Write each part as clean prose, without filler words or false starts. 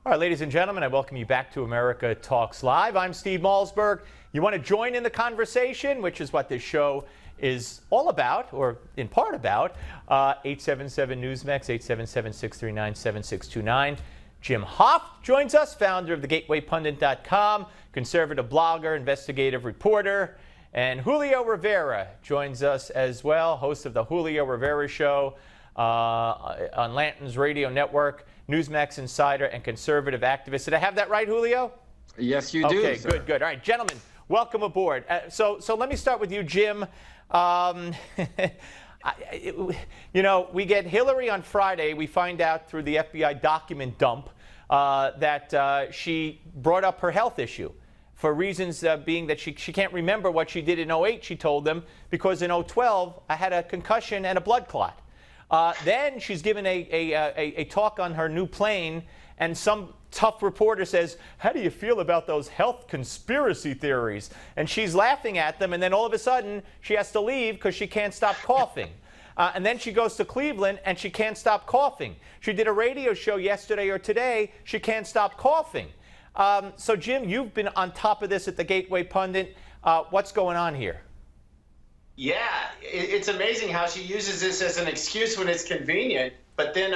All right, ladies and gentlemen, I welcome you back to America Talks Live. I'm Steve Malzberg. You want to join in the conversation, which is what this show is all about, or in part about, 877 Newsmax, 877-639-7629. Jim Hoft joins us, founder of thegatewaypundit.com, conservative blogger, investigative reporter. And Julio Rivera joins us as well, host of the Julio Rivera Show on Lanterns Radio Network, Newsmax insider, and conservative activist. Did I have that right, Julio? Yes, you do. Okay, sir. good. All right, gentlemen, welcome aboard. So let me start with you, Jim. We get Hillary on Friday. We find out through the FBI document dump that she brought up her health issue for reasons being that she can't remember what she did in 08, she told them, because in 012, I had a concussion and a blood clot. Then she's given a talk on her new plane, and some tough reporter says, how do you feel about those health conspiracy theories? And she's laughing at them, and then all of a sudden, she has to leave because she can't stop coughing. And then she goes to Cleveland, and she can't stop coughing. She did a radio show yesterday or today. She can't stop coughing. So, Jim, you've been on top of this at the Gateway Pundit. What's going on here? Yeah, it's amazing how she uses this as an excuse when it's convenient, but then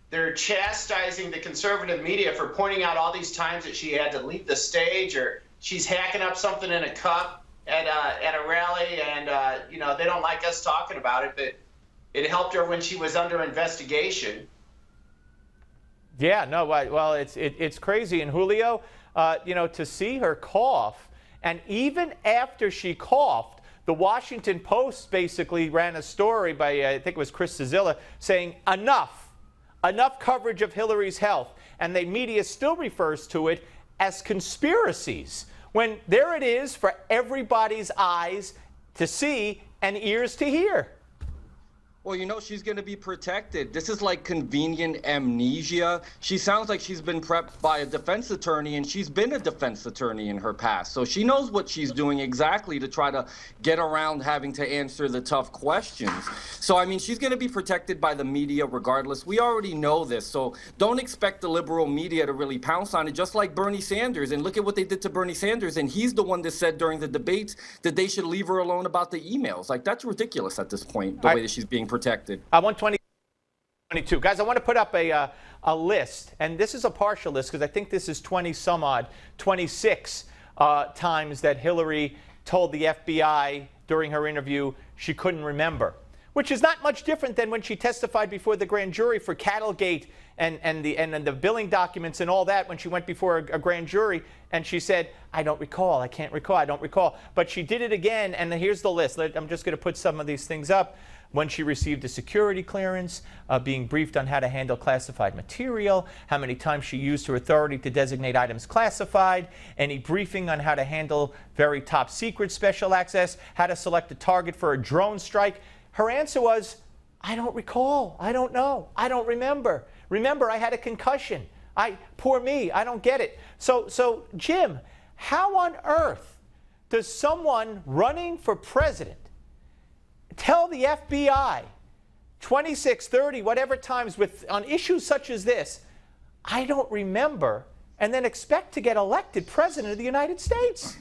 they're chastising the conservative media for pointing out all these times that she had to leave the stage, or she's hacking up something in a cup at a rally, and they don't like us talking about it, but it helped her when she was under investigation. Yeah, no, well, it's crazy. And Julio, to see her cough, and even after she coughed, the Washington Post basically ran a story by, I think it was Chris Cizilla, saying enough coverage of Hillary's health. And the media still refers to it as conspiracies, when there it is for everybody's eyes to see and ears to hear. Well, she's going to be protected. This is like convenient amnesia. She sounds like she's been prepped by a defense attorney, and she's been a defense attorney in her past. So she knows what she's doing exactly to try to get around having to answer the tough questions. So, she's going to be protected by the media regardless. We already know this. So don't expect the liberal media to really pounce on it, just like Bernie Sanders. And look at what they did to Bernie Sanders. And he's the one that said during the debates that they should leave her alone about the emails. Like, that's ridiculous at this point, the way that she's being protected. I want 22. Guys, I want to put up a list, and this is a partial list because I think this is 26 times that Hillary told the FBI during her interview she couldn't remember, which is not much different than when she testified before the grand jury for Cattlegate and the billing documents and all that, when she went before a grand jury and she said, I don't recall, I can't recall, I don't recall. But she did it again, and here's the list. I'm just going to put some of these things up. When she received a security clearance, being briefed on how to handle classified material, how many times she used her authority to designate items classified, any briefing on how to handle very top secret special access, how to select a target for a drone strike. Her answer was, I don't recall, I don't know, I don't remember. Remember, I had a concussion. Poor me, I don't get it. So Jim, how on earth does someone running for president tell the FBI 26, 30, whatever times on issues such as this, I don't remember, and then expect to get elected president of the United States?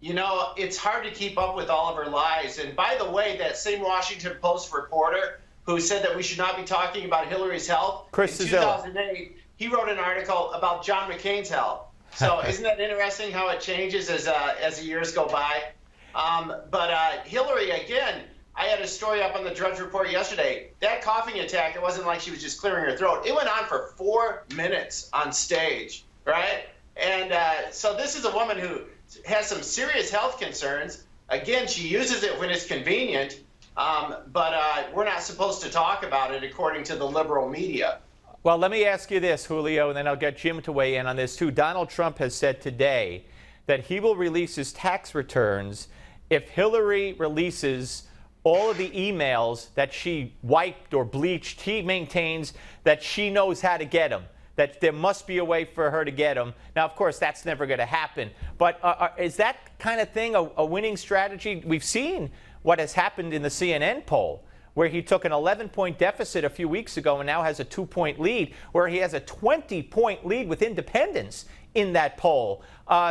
It's hard to keep up with all of her lies. And by the way, that same Washington Post reporter who said that we should not be talking about Hillary's health, Chris in Cizilla. 2008, he wrote an article about John McCain's health. So isn't that interesting how it changes as the years go by? But Hillary, again, I had a story up on the Drudge Report yesterday. That coughing attack, it wasn't like she was just clearing her throat. It went on for 4 minutes on stage, right? And so this is a woman who has some serious health concerns. Again, she uses it when it's convenient, but we're not supposed to talk about it according to the liberal media. Well, let me ask you this, Julio, and then I'll get Jim to weigh in on this too. Donald Trump has said today that he will release his tax returns if Hillary releases all of the emails that she wiped or bleached. He maintains that she knows how to get them, that there must be a way for her to get them. Now, of course, that's never going to happen. But is that kind of thing a winning strategy? We've seen what has happened in the CNN poll, where he took an 11-point deficit a few weeks ago and now has a 2-point lead, where he has a 20-point lead with independents in that poll.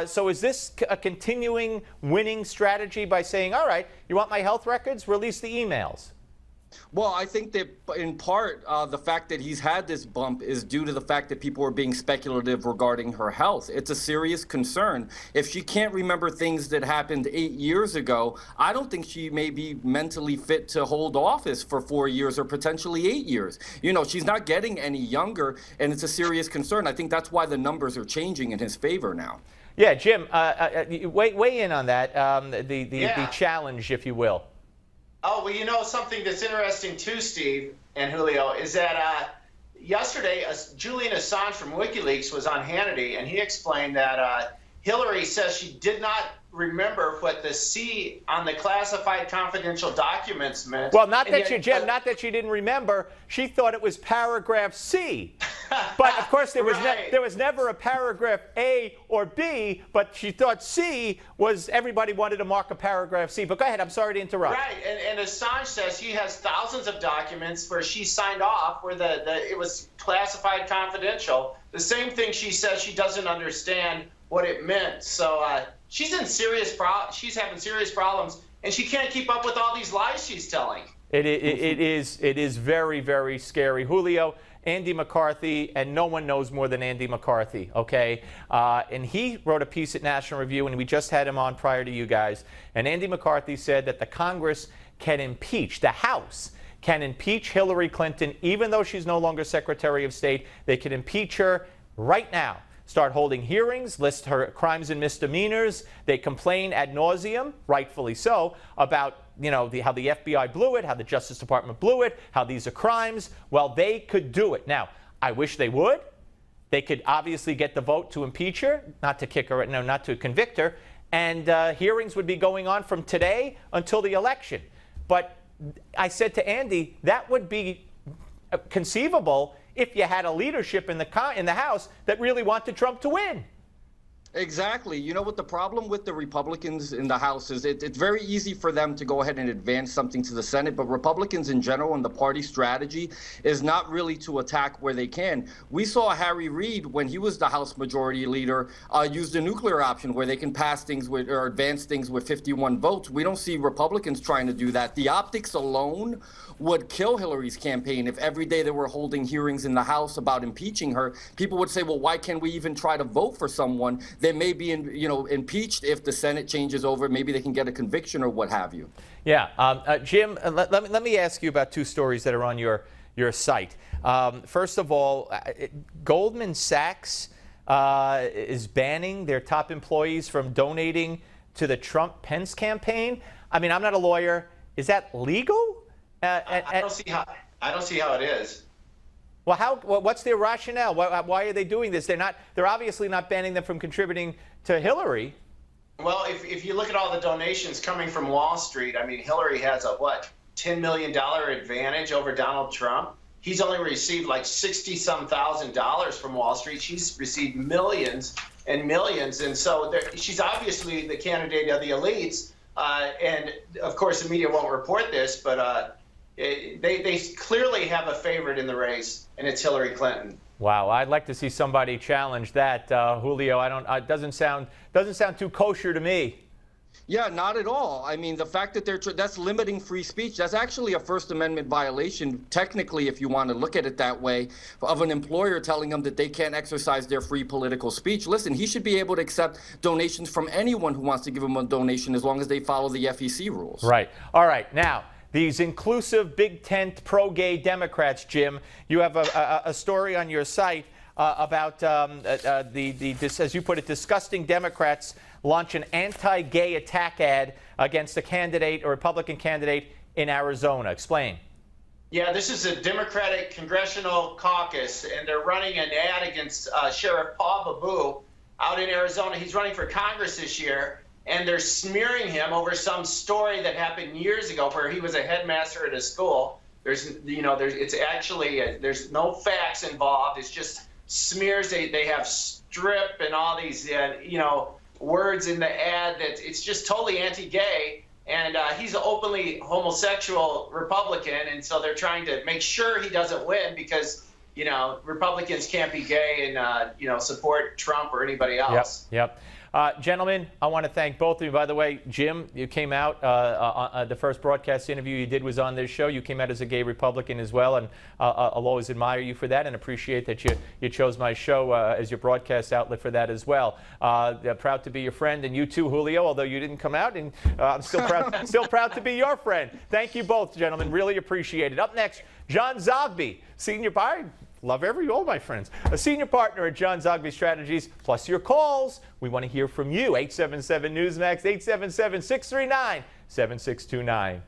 So is this a continuing winning strategy by saying, all right, you want my health records? Release the emails. Well, I think that in part, the fact that he's had this bump is due to the fact that people are being speculative regarding her health. It's a serious concern. If she can't remember things that happened 8 years ago, I don't think she may be mentally fit to hold office for 4 years or potentially 8 years. You know, she's not getting any younger, and it's a serious concern. I think that's why the numbers are changing in his favor now. Yeah, Jim, weigh in on that, the challenge, if you will. Oh, well, you know, something that's interesting too, Steve and Julio, is that yesterday Julian Assange from WikiLeaks was on Hannity, and he explained that Hillary says she did not remember what the C on the classified confidential documents meant. Well, not that you, Jim, not that she didn't remember. She thought it was paragraph C. But, of course, there was, there was never a paragraph A or B, but she thought C was, everybody wanted to mark a paragraph C. But go ahead, I'm sorry to interrupt. Right, and Assange says he has thousands of documents where she signed off where it was classified confidential. The same thing she says she doesn't understand what it meant. So she's in she's having serious problems, and she can't keep up with all these lies she's telling. It is very, very scary. Julio, Andy McCarthy, and no one knows more than Andy McCarthy, okay? And he wrote a piece at National Review, and we just had him on prior to you guys. And Andy McCarthy said that the Congress can impeach, the House can impeach Hillary Clinton, even though she's no longer Secretary of State. They can impeach her right now. Start holding hearings, list her crimes and misdemeanors. They complain ad nauseum, rightfully so, about how the FBI blew it, how the Justice Department blew it, how these are crimes. Well, they could do it. Now, I wish they would. They could obviously get the vote to impeach her, not to kick her, no, not to convict her, and hearings would be going on from today until the election. But I said to Andy, that would be conceivable if you had a leadership in the House that really wanted Trump to win. Exactly. You know what the problem with the Republicans in the House is? It's very easy for them to go ahead and advance something to the Senate, but Republicans in general and the party strategy is not really to attack where they can. We saw Harry Reid, when he was the House Majority Leader, use the nuclear option where they can pass things with or advance things with 51 votes. We don't see Republicans trying to do that. The optics alone would kill Hillary's campaign if every day they were holding hearings in the House about impeaching her. People would say, well, why can't we even try to vote for someone that may be impeached if the Senate changes over? Maybe they can get a conviction or what have you. Yeah. Jim, let me ask you about two stories that are on your site. First of all, Goldman Sachs is banning their top employees from donating to the Trump-Pence campaign. I mean, I'm not a lawyer. Is that legal? I don't see how it is. Well, what's their rationale? Why are they doing this? They're obviously not banning them from contributing to Hillary. Well, if you look at all the donations coming from Wall Street, I mean, Hillary has a $10 million advantage over Donald Trump. He's only received like $60-some thousand from Wall Street. She's received millions and millions, and so she's obviously the candidate of the elites. And of course, the media won't report this, but they clearly have a favorite in the race, and it's Hillary Clinton. Wow, I'd like to see somebody challenge that, Julio. It doesn't sound too kosher to me. Yeah, not at all. I mean, the fact that that's limiting free speech, that's actually a First Amendment violation, technically, if you want to look at it that way, of an employer telling them that they can't exercise their free political speech. Listen, he should be able to accept donations from anyone who wants to give him a donation as long as they follow the FEC rules. Right. All right. Now, these inclusive, big tent, pro-gay Democrats, Jim, you have a story on your site about as you put it, disgusting Democrats launch an anti-gay attack ad against a Republican candidate in Arizona. Explain. Yeah, this is a Democratic Congressional Caucus, and they're running an ad against Sheriff Paul Babu out in Arizona. He's running for Congress this year, and they're smearing him over some story that happened years ago where he was a headmaster at a school. There's no facts involved. It's just smears. They have strip and all these, words in the ad that it's just totally anti-gay. and he's an openly homosexual Republican, and so they're trying to make sure he doesn't win because, you know, Republicans can't be gay and, you know, support Trump or anybody else. Yep. Gentlemen, I want to thank both of you. By the way, Jim, you came out, the first broadcast interview you did was on this show. You came out as a gay Republican as well, and I'll always admire you for that and appreciate that you chose my show as your broadcast outlet for that as well. Proud to be your friend, and you too, Julio, although you didn't come out, and I'm still proud to be your friend. Thank you both, gentlemen. Really appreciate it. Up next, John Zogby, senior partner. Love all my friends. A senior partner at John Zogby Strategies, plus your calls. We want to hear from you. 877 Newsmax, 877-639-7629.